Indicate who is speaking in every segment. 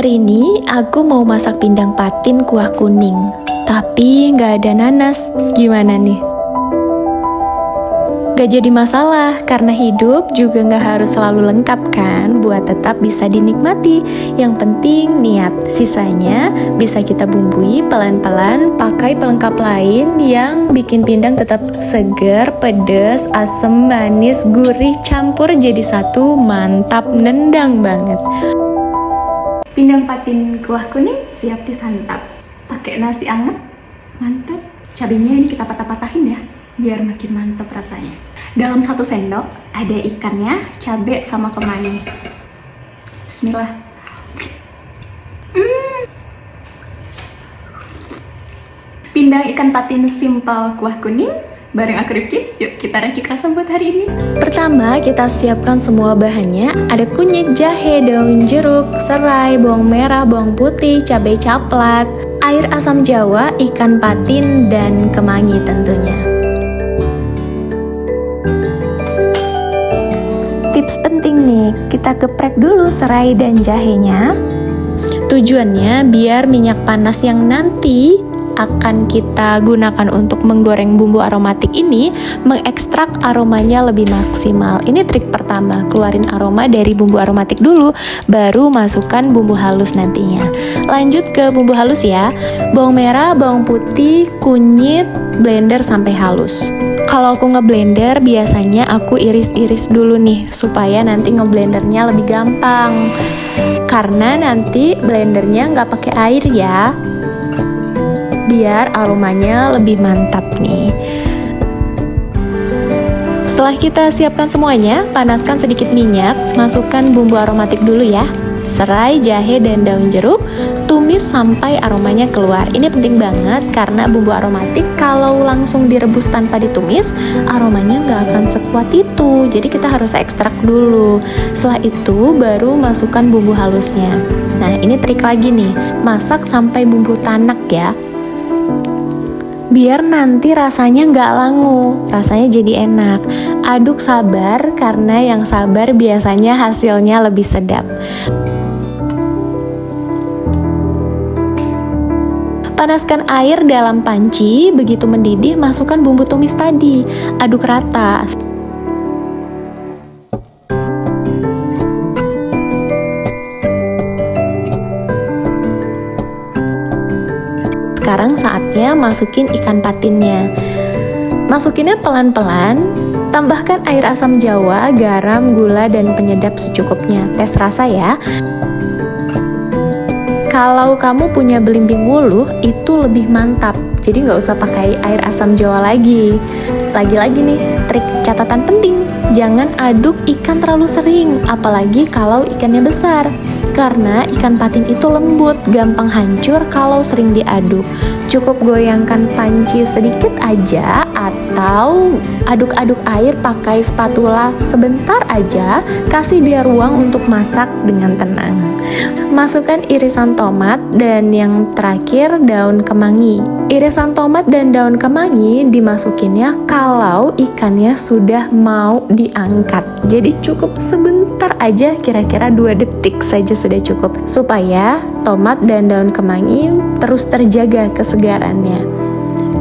Speaker 1: Hari ini aku mau masak pindang patin kuah kuning, tapi nggak ada nanas. Gimana nih? Gak jadi masalah, karena hidup juga nggak harus selalu lengkap kan, buat tetap bisa dinikmati. Yang penting niat, sisanya bisa kita bumbui pelan-pelan pakai pelengkap lain yang bikin pindang tetap seger, pedes, asem, manis, gurih, campur jadi satu, mantap, nendang banget. Pindang patin kuah kuning siap disantap. Pakai nasi anget, mantap. Cabenya ini kita patah-patahin ya, biar makin mantap rasanya. Dalam 1 sendok ada ikannya, cabai sama kemangi. Bismillah. Pindang ikan patin simpel kuah kuning bareng aku Rifki. Yuk kita racik rasa buat hari ini. Pertama kita siapkan semua bahannya. Ada kunyit, jahe, daun jeruk, serai, bawang merah, bawang putih, cabai caplak, air asam jawa, ikan patin, dan kemangi tentunya. Tips penting nih, kita geprek dulu serai dan jahenya. Tujuannya biar minyak panas yang nanti akan kita gunakan untuk menggoreng bumbu aromatik ini mengekstrak aromanya lebih maksimal. Ini trik pertama, keluarin aroma dari bumbu aromatik dulu, baru masukkan bumbu halus nantinya. Lanjut ke bumbu halus ya. Bawang merah, bawang putih, kunyit, blender sampai halus. Kalau aku ngeblender, biasanya aku iris-iris dulu nih, supaya nanti ngeblendernya lebih gampang. Karena nanti blendernya nggak pakai air ya, biar aromanya lebih mantap nih. Setelah kita siapkan semuanya, panaskan sedikit minyak, masukkan bumbu aromatik dulu ya. Serai, jahe, dan daun jeruk, tumis sampai aromanya keluar. Ini penting banget karena bumbu aromatik kalau langsung direbus tanpa ditumis, aromanya nggak akan sekuat itu. Jadi kita harus ekstrak dulu. Setelah itu baru masukkan bumbu halusnya. Nah ini trik lagi nih, masak sampai bumbu tanak ya, biar nanti rasanya nggak langu, rasanya jadi enak. Aduk sabar, karena yang sabar biasanya hasilnya lebih sedap. Panaskan air dalam panci, begitu mendidih masukkan bumbu tumis tadi, aduk rata. Sekarang saatnya masukin ikan patinnya. Masukinnya pelan-pelan, tambahkan air asam jawa, garam, gula, dan penyedap secukupnya. Tes rasa ya. Kalau kamu punya belimbing wuluh, itu lebih mantap. Jadi nggak usah pakai air asam jawa lagi. Lagi-lagi nih, trik catatan penting. Jangan aduk ikan terlalu sering, apalagi kalau ikannya besar. Karena ikan patin itu lembut, gampang hancur kalau sering diaduk. Cukup goyangkan panci sedikit aja, atau aduk-aduk air pakai spatula sebentar aja. Kasih dia ruang untuk masak dengan tenang. Masukkan irisan tomat dan yang terakhir daun kemangi. Irisan tomat dan daun kemangi dimasukinnya kalau ikannya sudah mau diangkat. Jadi cukup sebentar aja, kira-kira 2 detik saja sudah cukup, supaya tomat dan daun kemangi terus terjaga kesegarannya.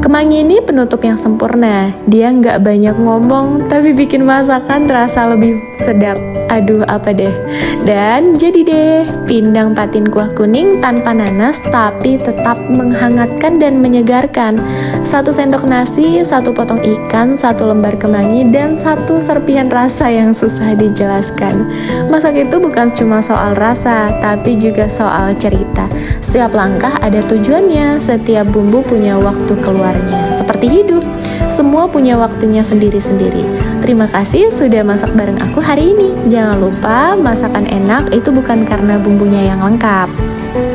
Speaker 1: Kemangi ini penutup yang sempurna. Dia nggak banyak ngomong, tapi bikin masakan terasa lebih sedap. Aduh, apa deh. Dan jadi deh, pindang patin kuah kuning tanpa nanas, tapi tetap menghangatkan dan menyegarkan. 1 sendok nasi, 1 potong ikan, 1 lembar kemangi, dan 1 serpihan rasa yang susah dijelaskan. Masak itu bukan cuma soal rasa, tapi juga soal cerita. Setiap langkah ada tujuannya, setiap bumbu punya waktu keluarnya. Seperti hidup, semua punya waktunya sendiri-sendiri. Terima kasih sudah masak bareng aku hari ini. Jangan lupa, masakan enak itu bukan karena bumbunya yang lengkap,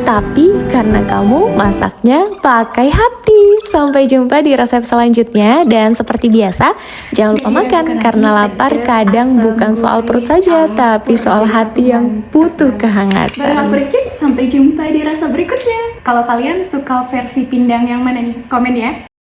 Speaker 1: tapi karena kamu masaknya pakai hati. Sampai jumpa di resep selanjutnya. Dan seperti biasa, jangan lupa makan, karena lapar kadang bukan soal perut saja, tapi soal hati yang butuh kehangatan.
Speaker 2: Bareng aku Rifki, sampai jumpa di rasa berikutnya. Kalau kalian suka versi pindang yang mana nih? Komen ya.